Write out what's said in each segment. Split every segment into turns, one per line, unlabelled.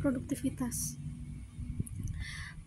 produktivitas.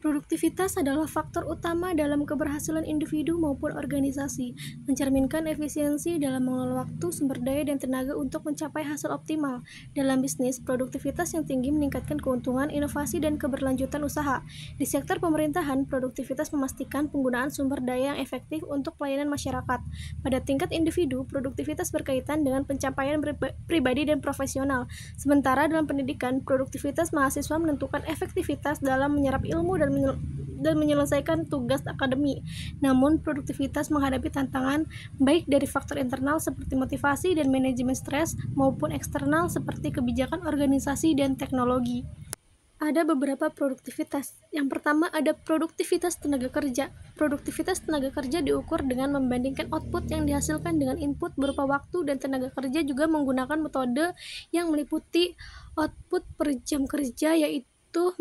Produktivitas adalah faktor utama dalam keberhasilan individu maupun organisasi, mencerminkan efisiensi dalam mengelola waktu, sumber daya, dan tenaga untuk mencapai hasil optimal. Dalam bisnis, produktivitas yang tinggi meningkatkan keuntungan, inovasi, dan keberlanjutan usaha. Di sektor pemerintahan, produktivitas memastikan penggunaan sumber daya yang efektif untuk pelayanan masyarakat. Pada tingkat individu, produktivitas berkaitan dengan pencapaian pribadi dan profesional. Sementara dalam pendidikan, produktivitas mahasiswa menentukan efektivitas dalam menyerap ilmu dan menyelesaikan tugas akademik. Namun, produktivitas menghadapi tantangan baik dari faktor internal seperti motivasi dan manajemen stres maupun eksternal seperti kebijakan organisasi dan teknologi. Ada beberapa produktivitas. Yang pertama ada produktivitas tenaga kerja. Produktivitas tenaga kerja diukur dengan membandingkan output yang dihasilkan dengan input berupa waktu, dan tenaga kerja juga menggunakan metode yang meliputi output per jam kerja, yaitu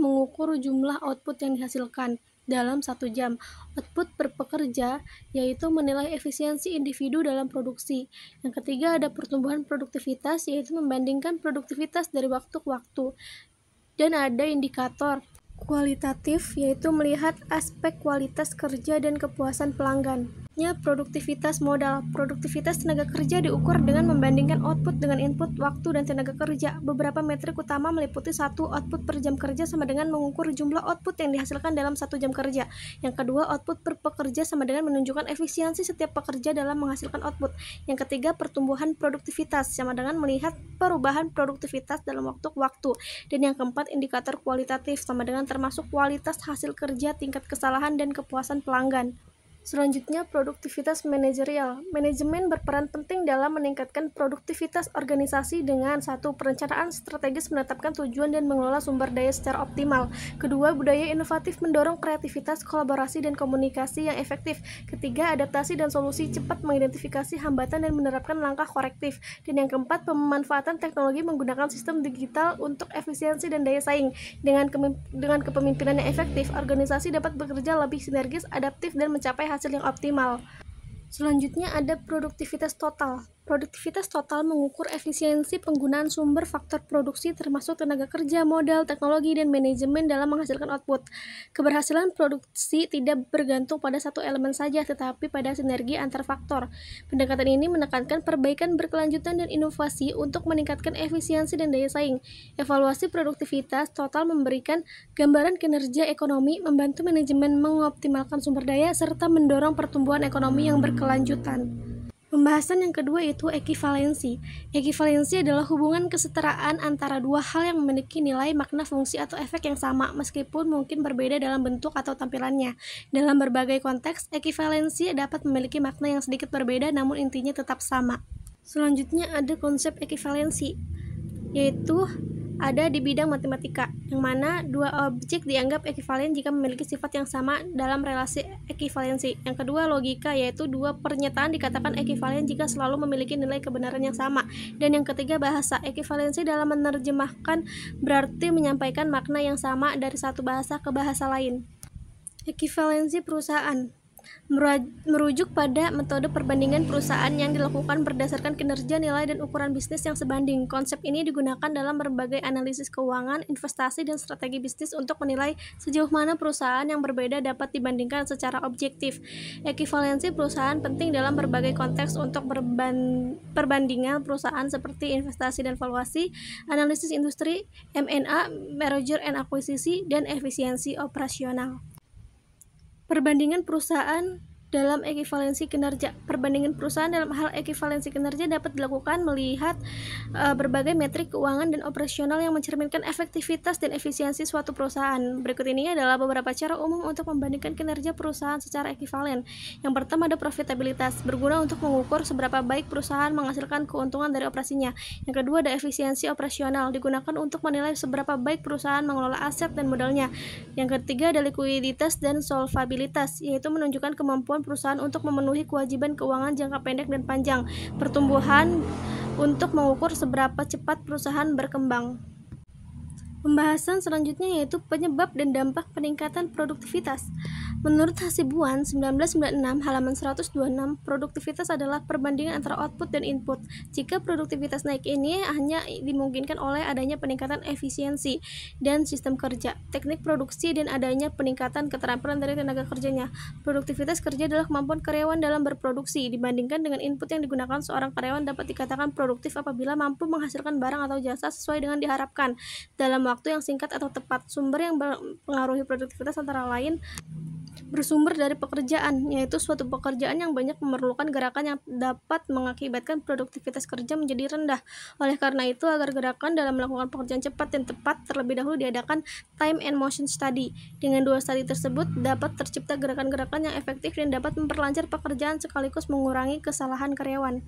mengukur jumlah output yang dihasilkan dalam 1 jam. Output per pekerja yaitu menilai efisiensi individu dalam produksi. Yang ketiga ada pertumbuhan produktivitas, yaitu membandingkan produktivitas dari waktu ke waktu. Dan ada indikator kualitatif, yaitu melihat aspek kualitas kerja dan kepuasan pelanggan. Produktivitas modal. Produktivitas tenaga kerja diukur dengan membandingkan output dengan input, waktu, dan tenaga kerja. Beberapa metrik utama meliputi 1. Output per jam kerja sama dengan mengukur jumlah output yang dihasilkan dalam 1 jam kerja. Yang kedua, output per pekerja sama dengan menunjukkan efisiensi setiap pekerja dalam menghasilkan output. Yang ketiga, pertumbuhan produktivitas sama dengan melihat perubahan produktivitas dalam waktu ke waktu. Dan yang keempat, indikator kualitatif sama dengan termasuk kualitas hasil kerja, tingkat kesalahan, dan kepuasan pelanggan. Selanjutnya, produktivitas manajerial. Manajemen berperan penting dalam meningkatkan produktivitas organisasi dengan 1. Perencanaan strategis menetapkan tujuan dan mengelola sumber daya secara optimal. Kedua, budaya inovatif mendorong kreativitas, kolaborasi, dan komunikasi yang efektif. Ketiga, adaptasi dan solusi cepat mengidentifikasi hambatan dan menerapkan langkah korektif. Dan yang keempat, pemanfaatan teknologi menggunakan sistem digital untuk efisiensi dan daya saing. Dengan kepemimpinan yang efektif, organisasi dapat bekerja lebih sinergis, adaptif, dan mencapai hasil yang optimal. Selanjutnya ada produktivitas total. Produktivitas total mengukur efisiensi penggunaan sumber faktor produksi termasuk tenaga kerja, modal, teknologi, dan manajemen dalam menghasilkan output. Keberhasilan produksi tidak bergantung pada satu elemen saja, tetapi pada sinergi antar faktor. Pendekatan ini menekankan perbaikan berkelanjutan dan inovasi untuk meningkatkan efisiensi dan daya saing. Evaluasi produktivitas total memberikan gambaran kinerja ekonomi, membantu manajemen mengoptimalkan sumber daya, serta mendorong pertumbuhan ekonomi yang berkelanjutan. Pembahasan yang kedua itu ekivalensi. Ekivalensi adalah hubungan kesetaraan antara dua hal yang memiliki nilai, makna, fungsi, atau efek yang sama, meskipun mungkin berbeda dalam bentuk atau tampilannya. Dalam berbagai konteks, ekivalensi dapat memiliki makna yang sedikit berbeda, namun intinya tetap sama. Selanjutnya ada konsep ekivalensi, yaitu ada di bidang matematika, yang mana dua objek dianggap ekivalen jika memiliki sifat yang sama dalam relasi ekivalensi. Yang kedua, logika, yaitu dua pernyataan dikatakan ekivalen jika selalu memiliki nilai kebenaran yang sama. Dan yang ketiga, bahasa. Ekivalensi dalam menerjemahkan berarti menyampaikan makna yang sama dari satu bahasa ke bahasa lain. Ekivalensi perusahaan merujuk pada metode perbandingan perusahaan yang dilakukan berdasarkan kinerja, nilai, dan ukuran bisnis yang sebanding. Konsep ini digunakan dalam berbagai analisis keuangan, investasi, dan strategi bisnis untuk menilai sejauh mana perusahaan yang berbeda dapat dibandingkan secara objektif. Ekivalensi perusahaan penting dalam berbagai konteks untuk perbandingan perusahaan seperti investasi dan valuasi, analisis industri, M&A, merger and acquisition, dan efisiensi operasional. Perbandingan perusahaan dalam ekivalensi kinerja. Perbandingan perusahaan dalam hal ekivalensi kinerja dapat dilakukan melihat berbagai metrik keuangan dan operasional yang mencerminkan efektivitas dan efisiensi suatu perusahaan. Berikut ini adalah beberapa cara umum untuk membandingkan kinerja perusahaan secara ekivalen. Yang pertama ada profitabilitas, berguna untuk mengukur seberapa baik perusahaan menghasilkan keuntungan dari operasinya. Yang kedua ada efisiensi operasional, digunakan untuk menilai seberapa baik perusahaan mengelola aset dan modalnya. Yang ketiga ada likuiditas dan solvabilitas, yaitu menunjukkan kemampuan perusahaan untuk memenuhi kewajiban keuangan jangka pendek dan panjang. Pertumbuhan untuk mengukur seberapa cepat perusahaan berkembang. Pembahasan selanjutnya yaitu penyebab dan dampak peningkatan produktivitas. Menurut Hasibuan 1996 halaman 126, produktivitas adalah perbandingan antara output dan input. Jika produktivitas naik ini hanya dimungkinkan oleh adanya peningkatan efisiensi dan sistem kerja, teknik produksi, dan adanya peningkatan keterampilan dari tenaga kerjanya. Produktivitas kerja adalah kemampuan karyawan dalam berproduksi. Dibandingkan dengan input yang digunakan, seorang karyawan dapat dikatakan produktif apabila mampu menghasilkan barang atau jasa sesuai dengan diharapkan dalam waktu yang singkat atau tepat. Sumber yang mempengaruhi produktivitas antara lain bersumber dari pekerjaan, yaitu suatu pekerjaan yang banyak memerlukan gerakan yang dapat mengakibatkan produktivitas kerja menjadi rendah. Oleh karena itu, agar gerakan dalam melakukan pekerjaan cepat dan tepat, terlebih dahulu diadakan time and motion study. Dengan dua studi tersebut, dapat tercipta gerakan-gerakan yang efektif dan dapat memperlancar pekerjaan sekaligus mengurangi kesalahan karyawan.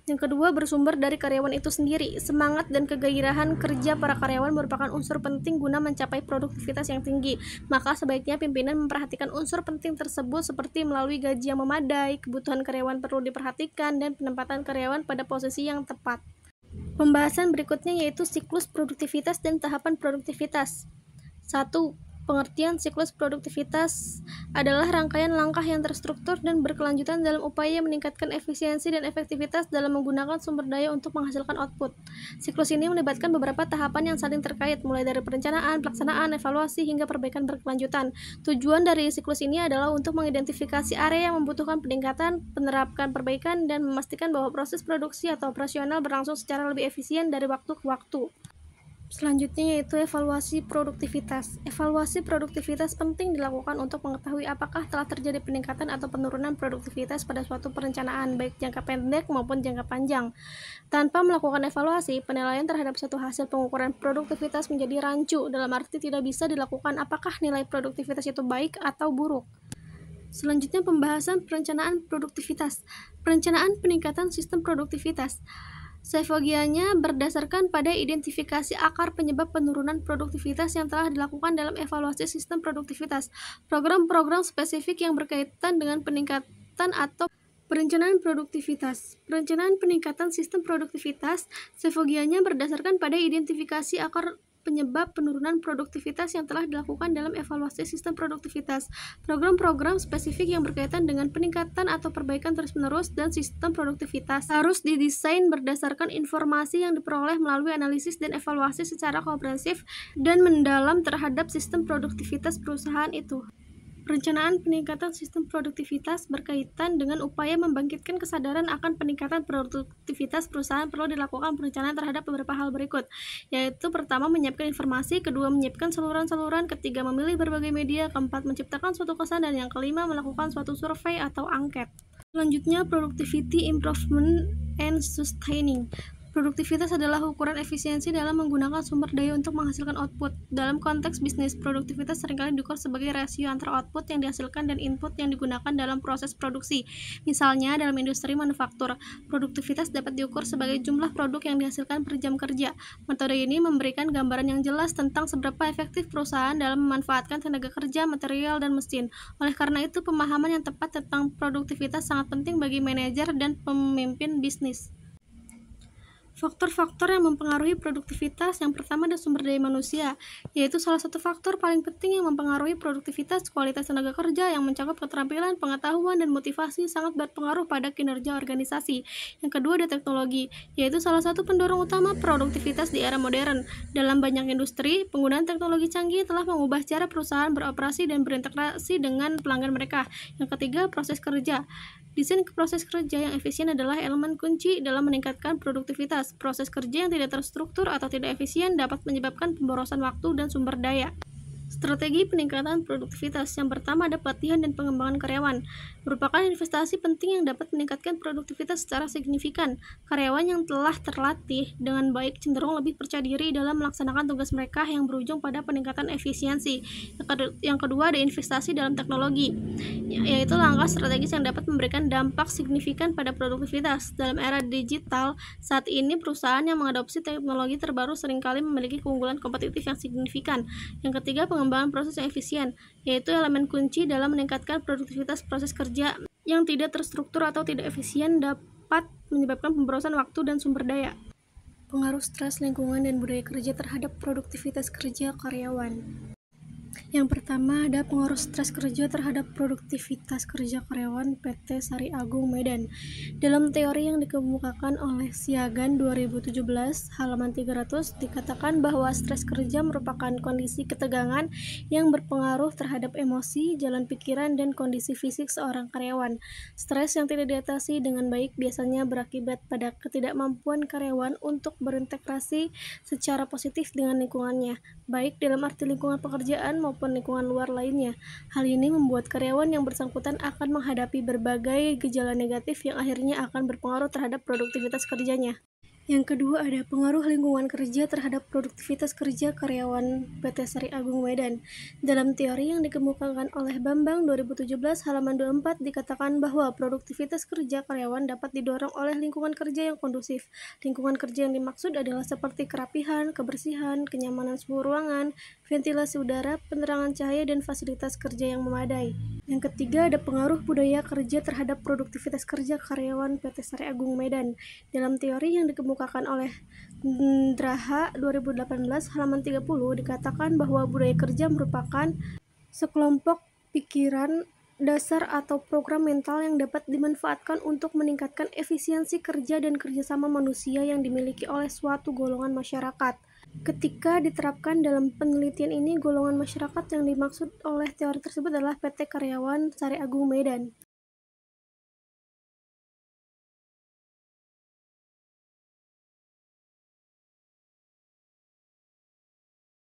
Yang kedua, bersumber dari karyawan itu sendiri. Semangat dan kegairahan kerja para karyawan merupakan unsur penting guna mencapai produktivitas yang tinggi. Maka sebaiknya pimpinan memperhatikan unsur penting tersebut seperti melalui gaji yang memadai, kebutuhan karyawan perlu diperhatikan, dan penempatan karyawan pada posisi yang tepat. Pembahasan berikutnya yaitu siklus produktivitas dan tahapan produktivitas. 1. Pengertian siklus produktivitas adalah rangkaian langkah yang terstruktur dan berkelanjutan dalam upaya meningkatkan efisiensi dan efektivitas dalam menggunakan sumber daya untuk menghasilkan output. Siklus ini melibatkan beberapa tahapan yang saling terkait, mulai dari perencanaan, pelaksanaan, evaluasi, hingga perbaikan berkelanjutan. Tujuan dari siklus ini adalah untuk mengidentifikasi area yang membutuhkan peningkatan, menerapkan perbaikan, dan memastikan bahwa proses produksi atau operasional berlangsung secara lebih efisien dari waktu ke waktu. Selanjutnya yaitu evaluasi produktivitas. Evaluasi produktivitas penting dilakukan untuk mengetahui apakah telah terjadi peningkatan atau penurunan produktivitas pada suatu perencanaan, baik jangka pendek maupun jangka panjang. Tanpa melakukan evaluasi, penilaian terhadap suatu hasil pengukuran produktivitas menjadi rancu, dalam arti tidak bisa dilakukan apakah nilai produktivitas itu baik atau buruk. Selanjutnya, pembahasan perencanaan produktivitas. Perencanaan peningkatan sistem produktivitas. Sefogianya berdasarkan pada identifikasi akar penyebab penurunan produktivitas yang telah dilakukan dalam evaluasi sistem produktivitas. Program-program spesifik yang berkaitan dengan peningkatan atau perencanaan produktivitas. Perencanaan peningkatan sistem produktivitas, sefogianya berdasarkan pada identifikasi akar penyebab penurunan produktivitas yang telah dilakukan dalam evaluasi sistem produktivitas. Program-program spesifik yang berkaitan dengan peningkatan atau perbaikan terus-menerus dan sistem produktivitas harus didesain berdasarkan informasi yang diperoleh melalui analisis dan evaluasi secara komprehensif dan mendalam terhadap sistem produktivitas perusahaan itu. Perencanaan peningkatan sistem produktivitas berkaitan dengan upaya membangkitkan kesadaran akan peningkatan produktivitas perusahaan. Perlu dilakukan perencanaan terhadap beberapa hal berikut, yaitu pertama, menyiapkan informasi, kedua, menyiapkan saluran-saluran, ketiga, memilih berbagai media, keempat, menciptakan suatu kesan, dan yang kelima, melakukan suatu survei atau angket. Selanjutnya, productivity improvement and sustaining. Produktivitas adalah ukuran efisiensi dalam menggunakan sumber daya untuk menghasilkan output. Dalam konteks bisnis, produktivitas seringkali diukur sebagai rasio antara output yang dihasilkan dan input yang digunakan dalam proses produksi. Misalnya, dalam industri manufaktur, produktivitas dapat diukur sebagai jumlah produk yang dihasilkan per jam kerja. Metode ini memberikan gambaran yang jelas tentang seberapa efektif perusahaan dalam memanfaatkan tenaga kerja, material, dan mesin. Oleh karena itu, pemahaman yang tepat tentang produktivitas sangat penting bagi manajer dan pemimpin bisnis. Faktor-faktor yang mempengaruhi produktivitas. Yang pertama adalah sumber daya manusia, yaitu salah satu faktor paling penting yang mempengaruhi produktivitas. Kualitas tenaga kerja yang mencakup keterampilan, pengetahuan, dan motivasi sangat berpengaruh pada kinerja organisasi. Yang kedua ada teknologi, yaitu salah satu pendorong utama produktivitas di era modern. Dalam banyak industri, penggunaan teknologi canggih telah mengubah cara perusahaan beroperasi dan berintegrasi dengan pelanggan mereka. Yang ketiga, proses kerja. Desain proses kerja yang efisien adalah elemen kunci dalam meningkatkan produktivitas. Proses kerja yang tidak terstruktur atau tidak efisien dapat menyebabkan pemborosan waktu dan sumber daya. Strategi peningkatan produktivitas. Yang pertama ada pelatihan dan pengembangan karyawan. Merupakan investasi penting yang dapat meningkatkan produktivitas secara signifikan. Karyawan yang telah terlatih dengan baik cenderung lebih percaya diri dalam melaksanakan tugas mereka yang berujung pada peningkatan efisiensi. Yang kedua ada investasi dalam teknologi, yaitu langkah strategis yang dapat memberikan dampak signifikan pada produktivitas. Dalam era digital, saat ini perusahaan yang mengadopsi teknologi terbaru seringkali memiliki keunggulan kompetitif yang signifikan. Yang ketiga, pengembangan proses yang efisien, yaitu elemen kunci dalam meningkatkan produktivitas. Proses kerja yang tidak terstruktur atau tidak efisien dapat menyebabkan pemborosan waktu dan sumber daya. Pengaruh stres lingkungan dan budaya kerja terhadap produktivitas kerja karyawan. Yang pertama ada pengaruh stres kerja terhadap produktivitas kerja karyawan PT Sari Agung Medan. Dalam teori yang dikemukakan oleh Siagan 2017, halaman 300, dikatakan bahwa stres kerja merupakan kondisi ketegangan yang berpengaruh terhadap emosi, jalan pikiran, dan kondisi fisik seorang karyawan. Stres yang tidak diatasi dengan baik biasanya berakibat pada ketidakmampuan karyawan untuk berintegrasi secara positif dengan lingkungannya, baik dalam arti lingkungan pekerjaan maupun lingkungan luar lainnya. Hal ini membuat karyawan yang bersangkutan akan menghadapi berbagai gejala negatif yang akhirnya akan berpengaruh terhadap produktivitas kerjanya. Yang kedua ada pengaruh lingkungan kerja terhadap produktivitas kerja karyawan PT Sari Agung Medan. Dalam teori yang dikemukakan oleh Bambang 2017 halaman 24 dikatakan bahwa produktivitas kerja karyawan dapat didorong oleh lingkungan kerja yang kondusif. Lingkungan kerja yang dimaksud adalah seperti kerapihan, kebersihan, kenyamanan suhu ruangan, ventilasi udara, penerangan cahaya, dan fasilitas kerja yang memadai. Yang ketiga ada pengaruh budaya kerja terhadap produktivitas kerja karyawan PT Sari Agung Medan. Dalam teori yang dikemukakan oleh Draha 2018 halaman 30 dikatakan bahwa budaya kerja merupakan sekelompok pikiran dasar atau program mental yang dapat dimanfaatkan untuk meningkatkan efisiensi kerja dan kerjasama manusia yang dimiliki oleh suatu golongan masyarakat. Ketika diterapkan dalam penelitian ini, golongan masyarakat yang dimaksud oleh teori tersebut adalah PT Karyawan Sari Agung Medan.